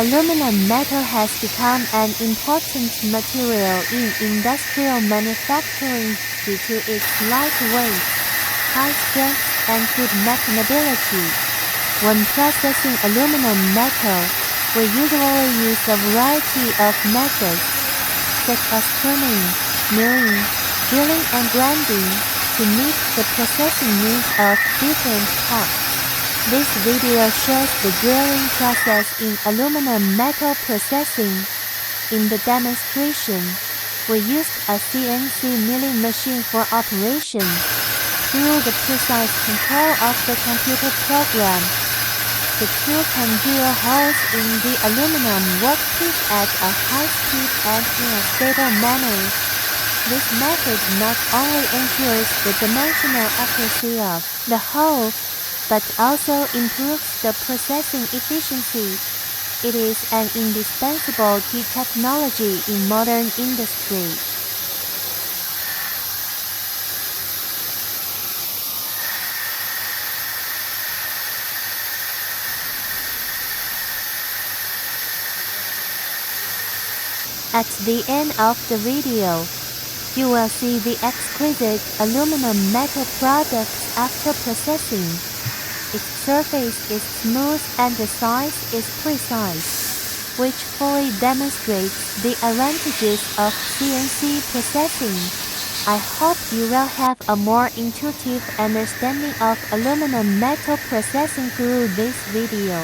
Aluminum metal has become an important material in industrial manufacturing due to its light weight, high strength, and good mechanability. When processing aluminum metal, we usually use a variety of methods, such as trimming, milling, drilling, and grinding, to meet the processing needs of different parts. This video shows the drilling process in aluminum metal processing. In the demonstration, we used a CNC milling machine for operation. Through the precise control of the computer program, the tool can drill holes in the aluminum workpiece at a high speed and in a stable manner. This method not only ensures the dimensional accuracy of the hole, but also improves the processing efficiency. It is an indispensable key technology in modern industry. At the end of the video, you will see the exquisite aluminum metal products after processing. Its surface is smooth and the size is precise, which fully demonstrates the advantages of CNC processing. I hope you will have a more intuitive understanding of aluminum metal processing through this video.